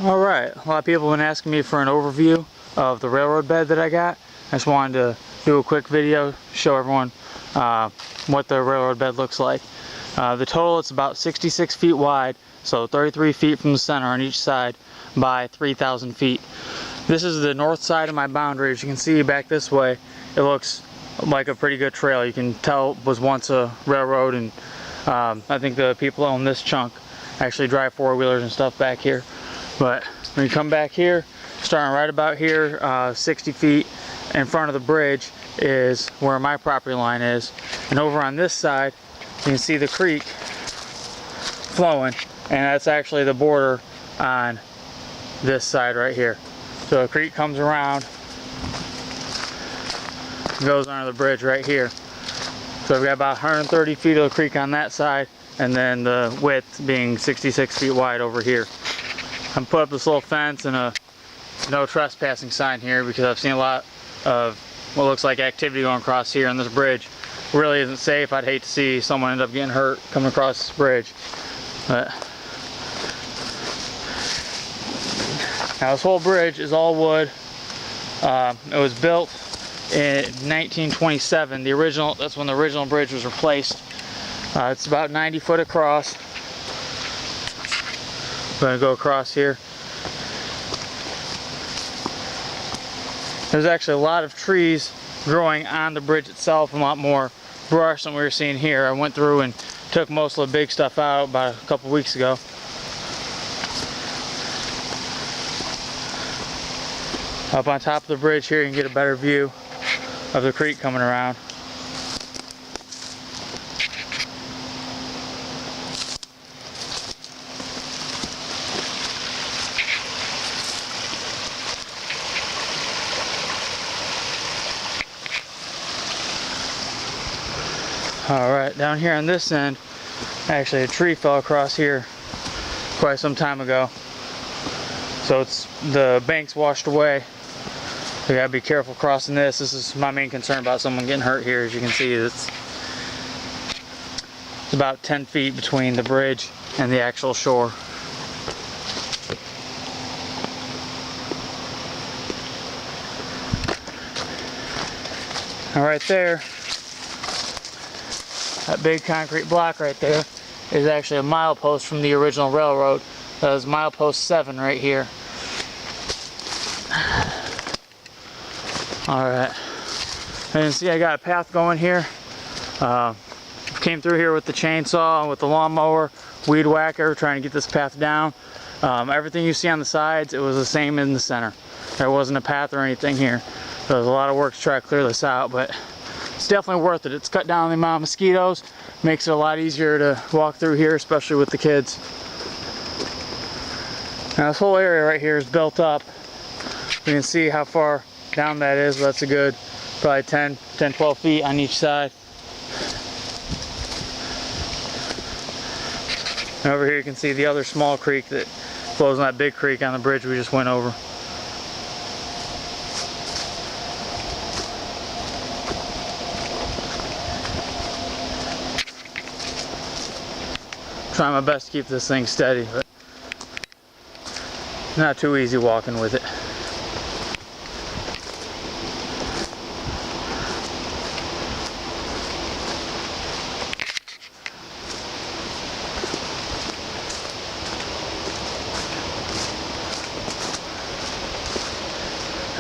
Alright, a lot of people have been asking me for an overview of the railroad bed that I got. I just wanted to do a quick video, show everyone what the railroad bed looks like. The total, it's about 66 feet wide, so 33 feet from the center on each side by 3,000 feet. This is the north side of my boundary. As you can see back this way, it looks like a pretty good trail. You can tell it was once a railroad, and I think the people own this chunk actually drive four-wheelers and stuff back here. But when you come back here, starting right about here, 60 feet in front of the bridge is where my property line is. And over on this side, you can see the creek flowing, and that's actually the border on this side right here. So the creek comes around, goes under the bridge right here. So we've got about 130 feet of the creek on that side, and then the width being 66 feet wide over here. I'm put up this little fence and a no trespassing sign here because I've seen a lot of what looks like activity going across here, and this bridge really isn't safe. I'd hate to see someone end up getting hurt coming across this bridge. But now this whole bridge is all wood. It was built in 1927. That's when the original bridge was replaced. It's about 90 foot across. I'm going to go across here. There's actually a lot of trees growing on the bridge itself, and a lot more brush than we were seeing here. I went through and took most of the big stuff out about a couple weeks ago. Up on top of the bridge here, you can get a better view of the creek coming around. Alright, down here on this end, actually a tree fell across here quite some time ago. So the bank's washed away. So you gotta be careful crossing this. This is my main concern about someone getting hurt here. As you can see, it's about 10 feet between the bridge and the actual shore. Alright there, that big concrete block right there is actually a milepost from the original railroad. That was milepost 7 right here. Alright, and you can see I got a path going here. Came through here with the chainsaw, with the lawnmower, weed whacker, trying to get this path down. Everything you see on the sides, it was the same in the center. There wasn't a path or anything here. So there's a lot of work to try to clear this out, but it's definitely worth it. It's cut down the amount of mosquitoes, makes it a lot easier to walk through here, especially with the kids. Now this whole area right here is built up. You can see how far down that is. That's a good probably 10-12 feet on each side. And over here you can see the other small creek that flows in that big creek on the bridge we just went over. Trying my best to keep this thing steady, but not too easy walking with it.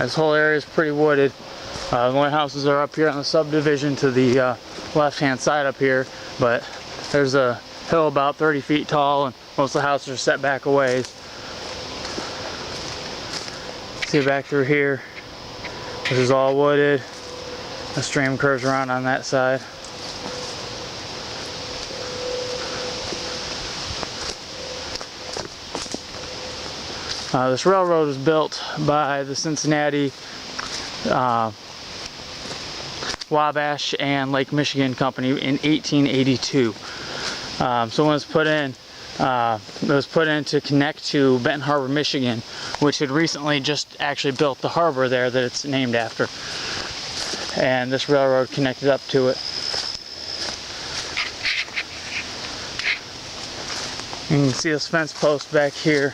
This whole area is pretty wooded. The only houses are up here on the subdivision to the left-hand side up here, but there's a hill about 30 feet tall, and most of the houses are set back a ways. See back through here, this is all wooded. The stream curves around on that side. This railroad was built by the Cincinnati, Wabash, and Lake Michigan Company in 1882. So when it was put in to connect to Benton Harbor, Michigan, which had recently just actually built the harbor there that it's named after. And this railroad connected up to it. You can see this fence post back here.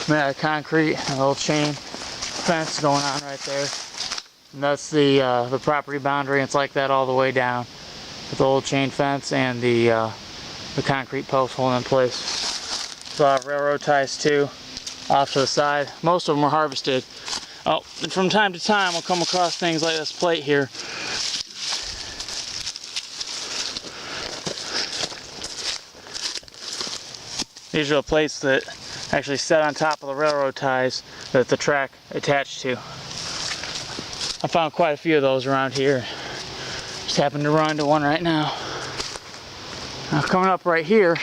made out of concrete, a little chain fence going on right there. And that's the property boundary. It's like that all the way down, with the old chain fence and the concrete post holding in place. So I have railroad ties too, off to the side. Most of them were harvested. Oh, and from time to time we'll come across things like this plate here. These are the plates that actually set on top of the railroad ties that the track attached to. I found quite a few of those around here. Just happened to run into one right now. Now coming up right here,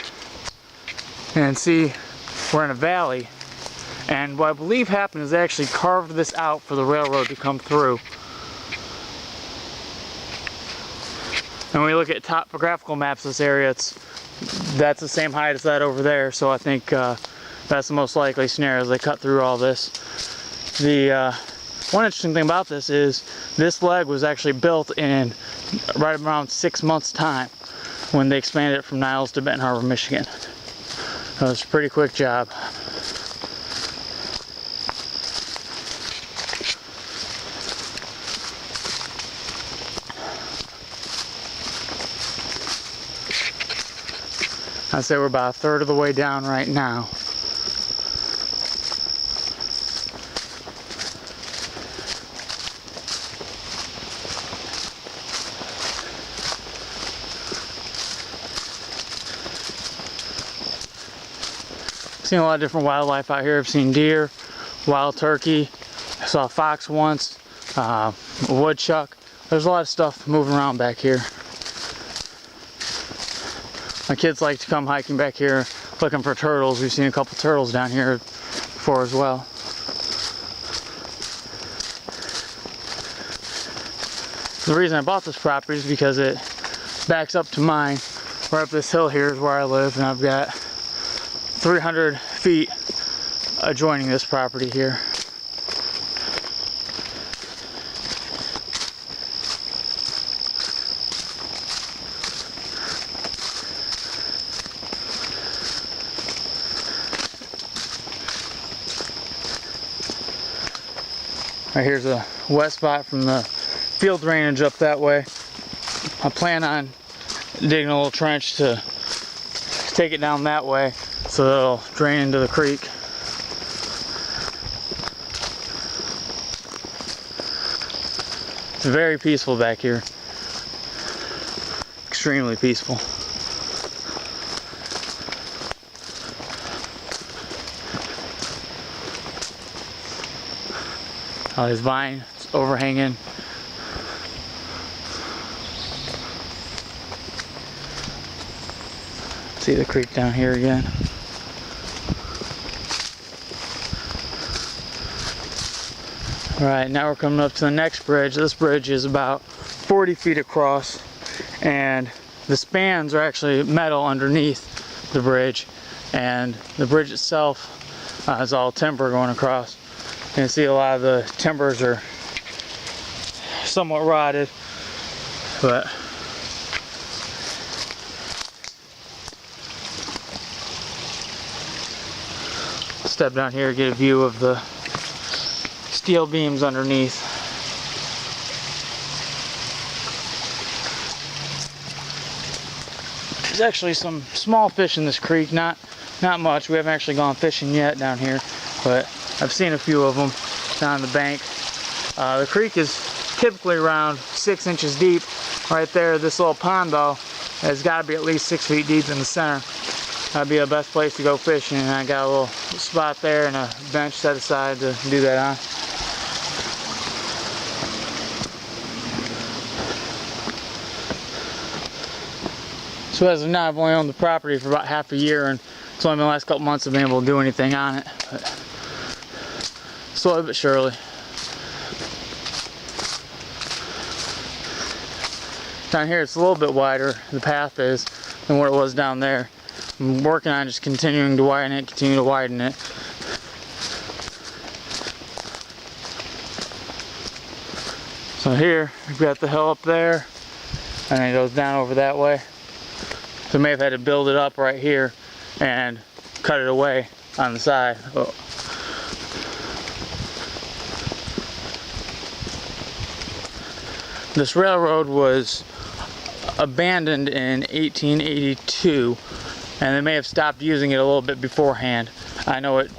and see we're in a valley, and what I believe happened is they actually carved this out for the railroad to come through. And when we look at topographical maps of this area, that's the same height as that over there, so I think that's the most likely scenario, as they cut through all this. The one interesting thing about this is this leg was actually built in right around 6 months' time when they expanded it from Niles to Benton Harbor, Michigan. So it's a pretty quick job. I'd say we're about a third of the way down right now. Seen a lot of different wildlife out here. I've seen deer, wild turkey. I saw a fox once, a woodchuck. There's a lot of stuff moving around back here. My kids like to come hiking back here looking for turtles. We've seen a couple turtles down here before as well. The reason I bought this property is because it backs up to mine. Right up this hill here is where I live, and I've got 300 feet adjoining this property here. Right here's a wet spot from the field drainage up that way. I plan on digging a little trench to take it down that way so that it'll drain into the creek. It's very peaceful back here. Extremely peaceful. Oh, this vine, it's overhanging. See the creek down here again. Alright, now we're coming up to the next bridge. This bridge is about 40 feet across, and the spans are actually metal underneath the bridge, and the bridge itself is all timber going across. You can see a lot of the timbers are somewhat rotted, but step down here to get a view of the steel beams underneath. There's actually some small fish in this creek, not much. We haven't actually gone fishing yet down here, but I've seen a few of them down the bank. The creek is typically around 6 inches deep. Right there, this little pond though has got to be at least 6 feet deep in the center. That'd be the best place to go fishing, and I got a little spot there and a bench set aside to do that on. So as of now, I've only owned the property for about half a year, and it's only been the last couple months I've been able to do anything on it. But slowly but surely. Down here it's a little bit wider, the path is, than what it was down there. I'm working on just continuing to widen it, So here, we've got the hill up there, and then it goes down over that way. So I may have had to build it up right here and cut it away on the side. Oh. This railroad was abandoned in 1882, and they may have stopped using it a little bit beforehand. I know it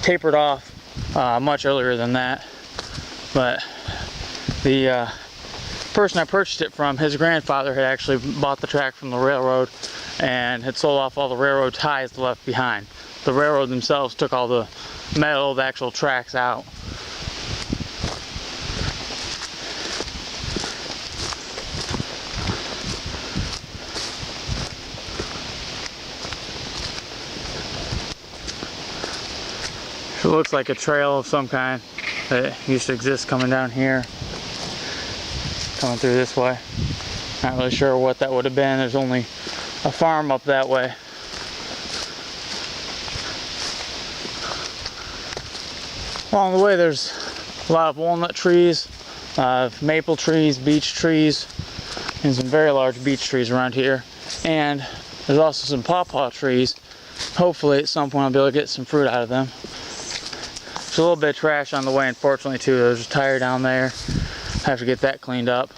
tapered off much earlier than that, but the person I purchased it from, his grandfather had actually bought the track from the railroad and had sold off all the railroad ties left behind. The railroad themselves took all the metal, the actual tracks out. It looks like a trail of some kind that used to exist coming down here, coming through this way. Not really sure what that would have been. There's only a farm up that way. Along the way there's a lot of walnut trees, maple trees, beech trees, and some very large beech trees around here. And there's also some pawpaw trees. Hopefully at some point I'll be able to get some fruit out of them. There's a little bit of trash on the way, unfortunately, too. There's a tire down there. I have to get that cleaned up.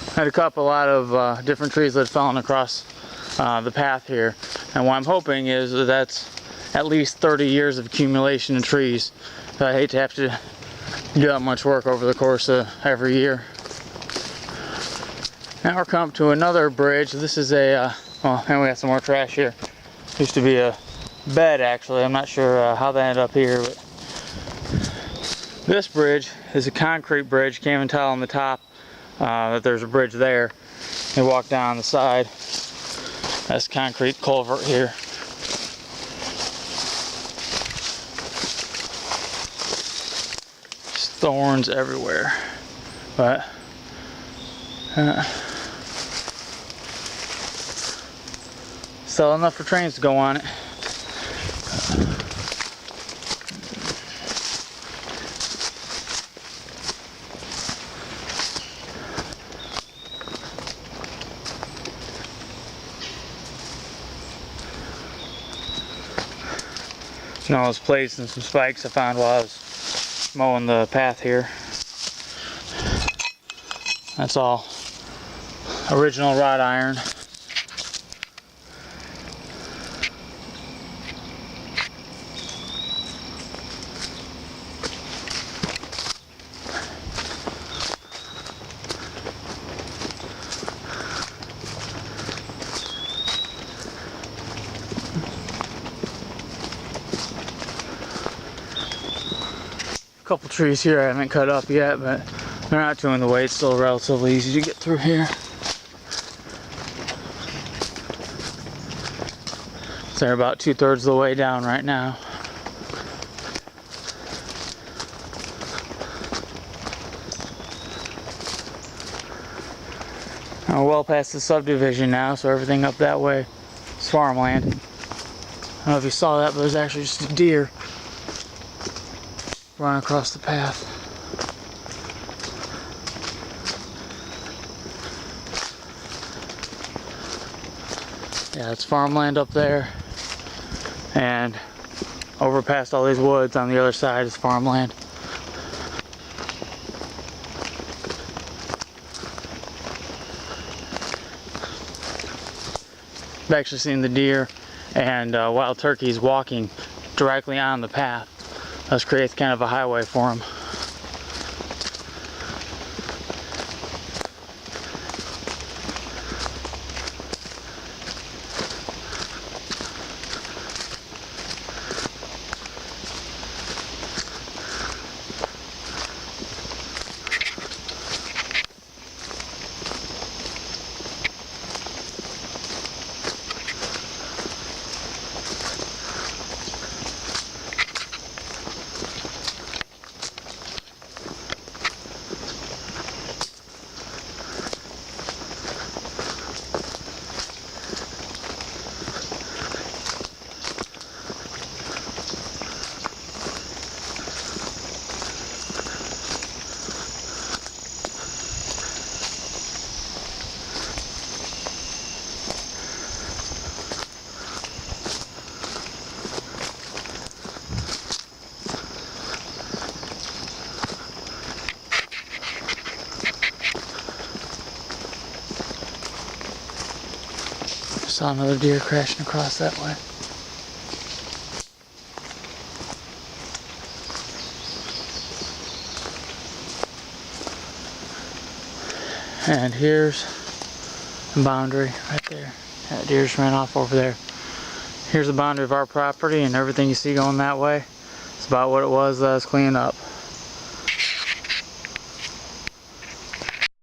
I had to cut up a lot of different trees that had fallen across the path here. And what I'm hoping is that that's at least 30 years of accumulation of trees. I hate to have to do that much work over the course of every year. Now we're coming to another bridge. This is a, well, and we got some more trash here. Used to be a bed, actually. I'm not sure how that ended up here, but this bridge is a concrete bridge. Can't even tell on the top that there's a bridge there. You walk down the side. That's concrete culvert here. Just thorns everywhere, but still enough for trains to go on it. And all those plates and some spikes I found while I was mowing the path here. That's all original wrought iron. A couple trees here I haven't cut up yet, but they're not too in the way. It's still relatively easy to get through here. So they're about 2/3 of the way down right now. We're well past the subdivision now, so everything up that way is farmland. I don't know if you saw that, but there's actually just a deer running across the path. Yeah, it's farmland up there, and over past all these woods on the other side is farmland. I've actually seen the deer and wild turkeys walking directly on the path. This creates kind of a highway for them. Saw another deer crashing across that way. And here's the boundary right there. That deer just ran off over there. Here's the boundary of our property, and everything you see going that way, it's about what it was that I was cleaning up.